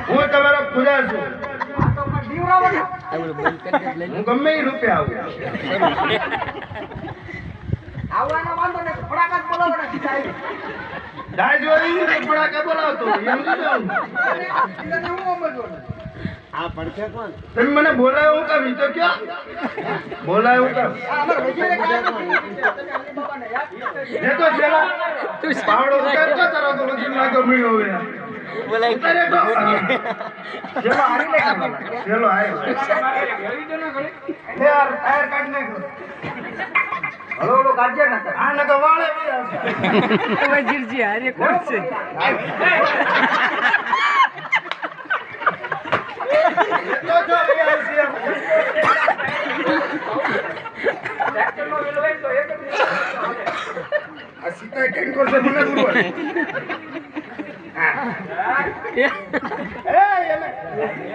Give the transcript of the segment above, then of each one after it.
હું તમારો ખુદા છું. હું ગમે એ રૂપે આવું. આવવાના વાંધો ને ફટાકા બોલાવો ને દાય જોઈ ફટાકા બોલાવતો એમ કીધું. આ પડખે કોણ તમે મને બોલાયો હું કામ ઈ તો ક્યાં બોલાયો હું કામ એ તો છેલા પાવડો ઉતારતો તારો તો વજન લાગો મળ્યો હવે બોલાય ઉતારે તો ચલો હારી લે ચલો આયો યાર ટાયર કાઢ નાખો હલો હલો કાઢજે ને આ ન તો વાળે વજીરજી હારે કોણ છે તો જો યાર સીએમ આ સીતા કેમ કરશે મને બોલો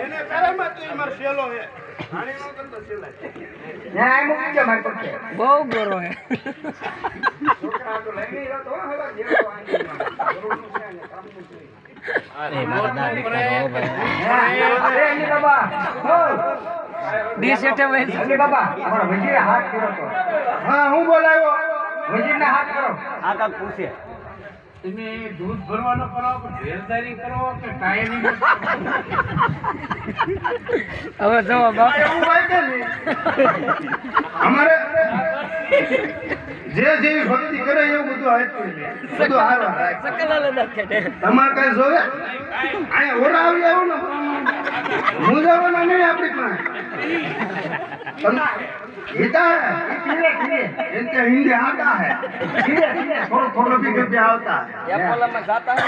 એને તારામાં તું માર શેલો હે આની નો કરતો શેલા ના આ મૂકી દે માર પાસે બહુ ગોરો હે છોકરા તો લઈને જતો હવે જેવો આંગી ગોરોનું છે ને કામનું છે અરે મારા દાદી કરો અરે અલી બાબા હો ડી સેટે વે અલી બાબા અમારો વજીર હાથ કર્યો તો હા હું બોલાયો વજીરને હાથ કરો આ કાક પૂછે તમે દૂધ ભરવાનો કરો કે ઢેરદારી કરો કે ટાઈમિંગ હવે જવાબ આપ એવું હોય કે નહીં અમારે જે જેવી ભક્તિ કરે એવું બધું હાચું છે બધું હારવા રાખ સકલા લખે તમારે કઈ જોવે અહીંયા ઓરા આવી આવો ને હું જવાના નહીં આપણી પાસે गीता है इनके हिंदी आता है थोड़ा थोड़ा भी कभी आता है में जाता है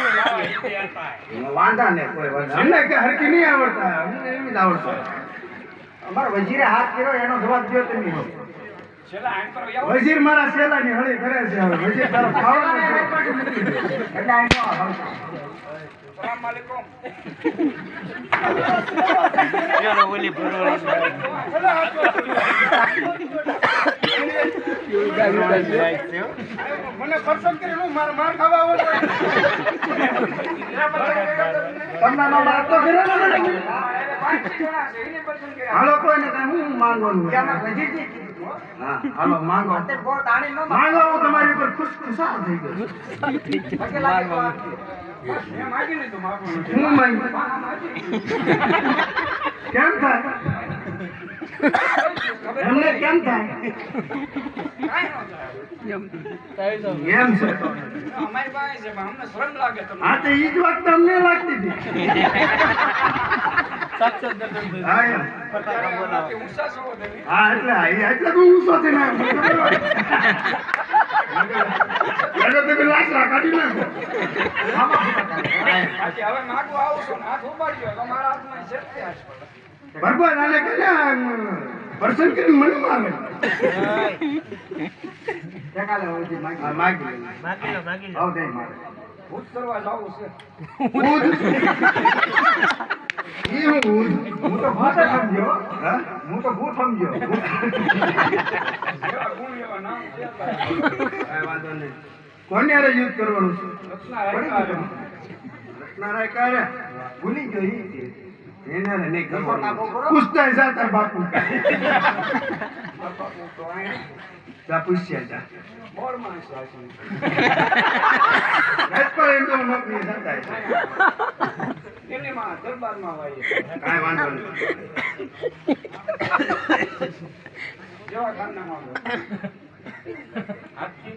वांधा नहीं कोई वांधा हमने क्या हर की नहीं आवड़ता है हमने नहीं आवड़ता અમાર વજીરે હાથ કર્યો એનો જવાબ દયો તમે વજીર મારા શેલાની હળી કરે છે હવે વજીર તારો ખાવાનો છે એટલે આઈ નો સલામ અલૈકુમ યાર ઓલી ભરોળી મને પસંદ કરી હું માર ખાવા આવો તમને નો વાત તો કર્યો ને હાલો કોઈ ને કઈ હું માંગવાનું વજીરજી હા હાલો માંગો અત્યારે બહુ તાણી નો માંગો હું તમારી ઉપર ખુશખુશાલ થઈ ગયો હું માંગુ કેમ થાય એમને કેમ થાય એમ છે તો અમારી પાસે છે પણ અમને શરમ લાગે તમને હા તો ઈ જ વાત તમને લાગતી હતી હા એમ. અત્યારે ઊંચા છો તમે હા એટલે એટલે તો ઊંચો થઈને આવ્યો. એટલે તમે લાકડા કાઢી નાખો બાકી હવે માગું આવું છું ને હાથ ઉપાડ્યો તમારા હાથમાં શક્તિ હશે ભરભર આને કે પર્સન કરીને મને મારે ટકાલે વજીર માગી હા, માગી માગી આવ દે મારે ભૂત કરવા જવું છે ઊંધ. ઈ હું ઊંધ. હું તો ભૂત જ સમજ્યો હા? હું તો ભૂત સમજ્યો એવા ગુણ એવા નામ છે કાંઈ વાંધો નહીં. કોને હારે યુદ્ધ કરવાનું છે રચના રાખ્યા છે. રત્નારાય કારે ભૂલી ગયો ઈ છે. એને હારે નહીં નાખો કરવાનું કરો. પૂછતા જા તાર બાપુ જા પૂછ્યા જા બોર્ડમાં છે આ છે. રાજપાલ એમ તો નોકરી જતા છે એની માં દરબારમાં વાઈએ કાંઈ વાંધો નહીં જેવા ઘરના માંગો હાથથી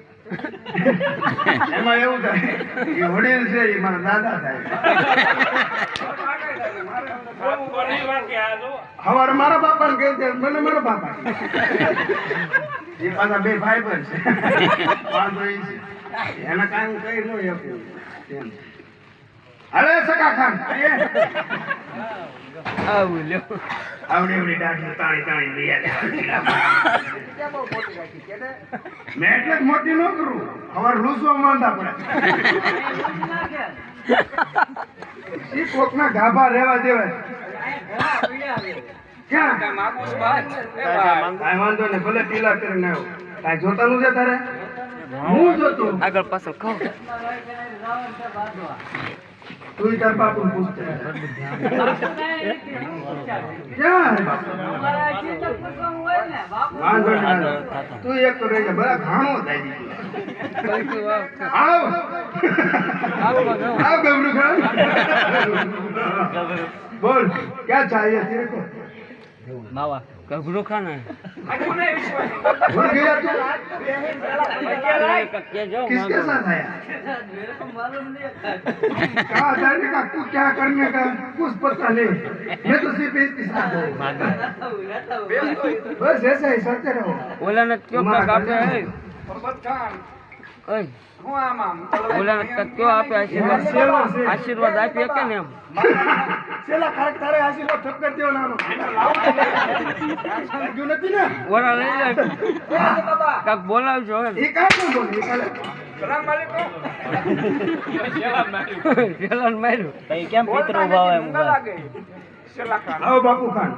એમાં એવું થાય એ વડીલ છે એ મારા દાદા થાય હવારે મારા બાપા ને કહે છે મને મારા બાપા એ પાછા બે ભાઈ પણ છે વાંધો એ છે એને કાંઈ હું કહી ન શકું એમ. અરે સકા ખાન આવું લ્યો આવડી એવડી દાઢી તાણી તાણી લઈ આવ્યા. ત્યાં બહુ ખોટી રાખી કે ને મેં એટલે જ મોટી ન કરું હવારે લૂસવા માંદા પડે ઈ કોકના ગાભા રહેવા દેવાય ક્યાં કાંઈ માગું છું ભાઈ એ ભાઈ કાંઈ વાંધો નહીં ભલે ટીલા કરીને આવ્યો કાંઈ જોતાનું છે તારે હું જોતું આગળ પાછળ કહો તું તાર બાપુને પૂછતે ક્યાં વાંધો નહીં તું એક તો રહી જા બરા ઘાણો થાય આવ આવ ગબરું ખાન બોલ ક્યાં ચાહીએ તેરે કો માવા ગભરો ખાના આખું નહીં વિશ્વાસ भूल गया तू કેજો किसके साथ आया कहा जाने का तू क्या करने का कुछ पता नहीं मैं तो सिर्फ इसके साथ हूँ बस ऐसा ही चलते रहो ઓલાને કયો કાક આપે હે પરબત ખાન ઓય હું આમ ઓલાને કાક કયો આપે આશીર્વાદ આપીએ કે ને એમ चला खरक तारे आशीर्वाद ठप कर दियो नानो क्यों नहीं ना ઓલા લઈ લે કાક બોલાવજો હે ये कहाँ से बोल ये कल સલામ વાલેકુમ પેલાને માર્યું તઈ કેમ પિતરો ભાવ એમ ન લાગે શેલા ખાન आओ बापू खान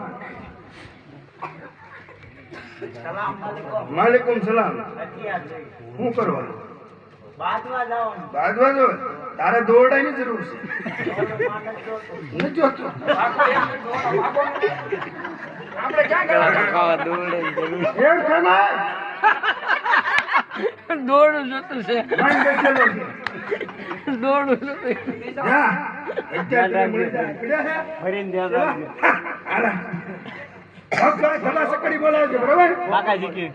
वालेकुम सलाम હું કરવા બાદવા જો તારે દોરડાની જરૂર છે નથી જોતો આપણે ક્યાં ગયા ખાવા દોડે એમ ખમાય દોડું જોતું છે માન બેઠેલો છે દોડું જોતું જા અત્યારે મળી જાય પડ્યા છે ફરીને ધ્યાન રાખજો આલા હક ખલા સકડી બોલાવજો બરાબર કાકાજી કે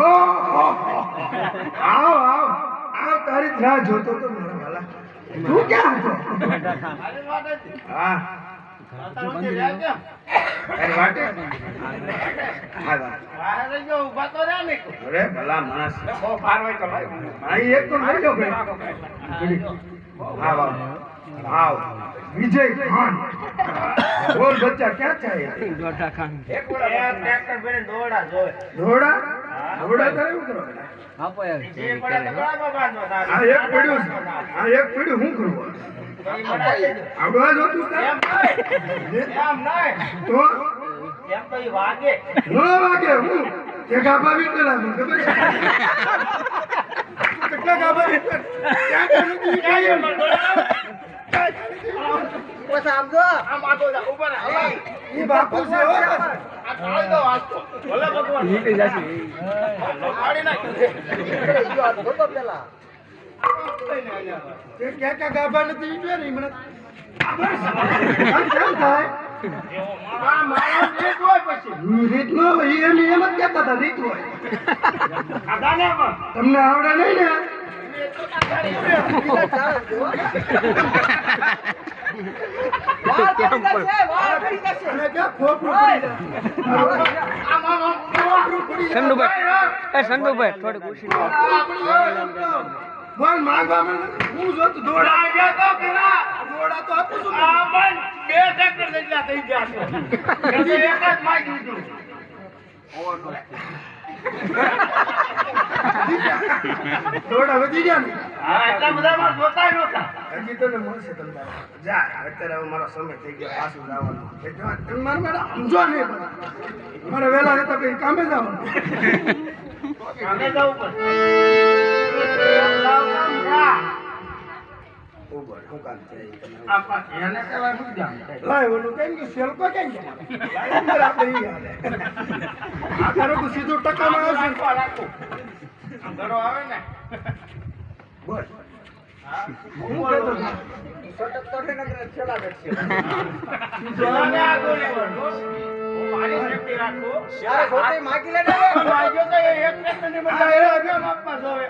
આવ આવ આવ તારી જ રાહ જોતો તો મારા વાલા તું ક્યાં હતો હા તારી વાટે હા અરે ભલા માણસ બહુ ભાર હોય તો ભાઈ ભાઈ એક તો લઈ લો ભાઈ આવ આવ આવ વિજય ખાન બોલ બચ્ચા ક્યાં ચાહે દોઢા ખાન એક ઓળા ટ્રેક્ટર બેને દોડા જોય દોડા દોડા તારે શું કરો આપો યાર જે પડે તો બરાબર બાંધો આ એક પડ્યું છે આ એક પડ્યું શું કરવું આવડવા જોતું છે? એમ નહીં તો એમ તો ઈ વાગે નો વાગે હું તે ગાભા વીટેલા મને ખબર છે કેટલા ગાભા વીટેલા ક્યાં ક્યાં નથી કાયમ આમ આગો જા ઉભા રહે ઈ બાપુ છે હો બસ. આ કાળી દો વાંચતો ભલે ભગવાન નીકળી જશે કાઢી નાખ તે ક્યાં ક્યાં ગાભા નથી વીટ્યા ને ઈ મને કેમ થાય આ માણસ એક હોય પછી રીત નો હોય ઈ એમ જ કહેતા હતા રીત હોય આ દાને પણ તમને આવડે નહીં ને કેમ પણ અને ક્યાં ખોપરું પડી જાય ખોપરું પડી જાય સંડુભાઈ સંડુભાઈ થોડી ખુશી બોલ માંગવા મને હું જોતું દોડા ગયા તો પેલા દોડા તો આપું છું આ પણ બે ટ્રેક્ટર જેટલા થઈ ગયા છે એટલે એક જ માંગી દીધું દોડા વધી ગયા ને હા એટલા બધા માં જોતા નહોતા હજી તને મળશે તમને જા અત્યારે હવે મારો સમય થઈ ગયો પાછું જવાનું તમે મારે મારે સમજો નહીં પણ મારે વહેલા રહેતા પછી કામે જવાનું કામે જવું પડે ઉભો હું કામ છે આ પાછી એને કહેવાય શું જાણ લાય ઓલું કેમ કે સેલ્કો કેમ કે લાય અંદર આપણે ઈ હાલે આ તારો તો સીધું ટકામાં આવશે રાખું ઘરો આવે ને બોલ હું કહેતો હતો. જોને આગળ લેવાનું. હું મારી સેફટી રાખું. વાગ્યો તો એ એક ટ્રેક્ટરની બદલે એ બે માપમાં જોવે.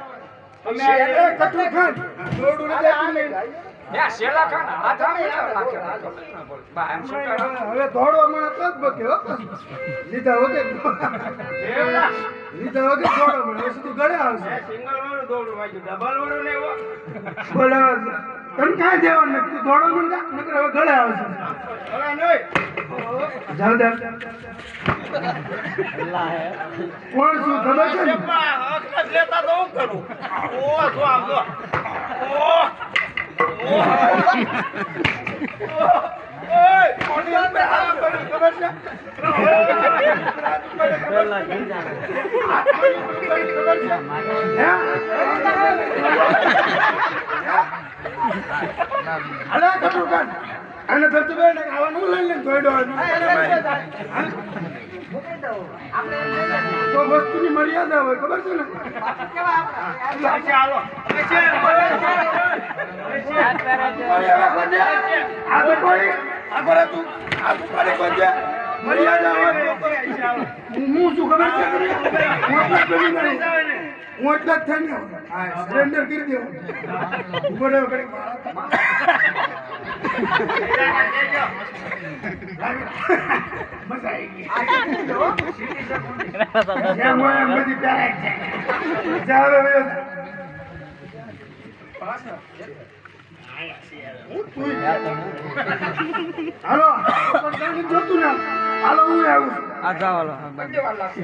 તમે આ એ કટુ ખાન દોડું નથી આપી લઈ. હવે દોડવા મને તો જ બક્યો લીધા વગર દેવના. લીધા વગર દોડવા મને હવે સીધું ગળે આવશે એ સિંગલ વાળું દોડું વાગ્યું. ડબલ વાળું ને એવો. બોલો તને કાંઈ દેવાનું નથી તું દોડવા મને જા નકર હવે ગળે આવશે હવે નહીં. જાવ જાવ કોણ શું ખબર છે ને? ચેપા, અખબાર લેતા તો હું કરું? ઓ, જો આમ જો. ઓ, ઓ. ઓય કોની અંદર હાલ પડે ખબર છે પેલા ઘી જાણે. ખબર છે અરે કટુ કાન અને ધરતીભાઈ ને ખાવાનું લઈ લઈને ધોઈડો તો વસ્તુની મર્યાદા હોય ખબર છે ને ચાલો આ તો કોઈ આગળ તું આ તો પડે કોઈ મર્યાદા હોય હું શું ખબર છે હું એટલા જ નહીં હું એટલા જ થઈને સરેન્ડર કરી દેવું ઉભો રહ્યો ઘડીક મજા આવી ગઈ એમ હોય એમ બધી પહેરાય છે ચાલો હાલો જોતું ને હાલો હું આવું છું આ જાઓ હાલો. કેટલી વાર લાગશે?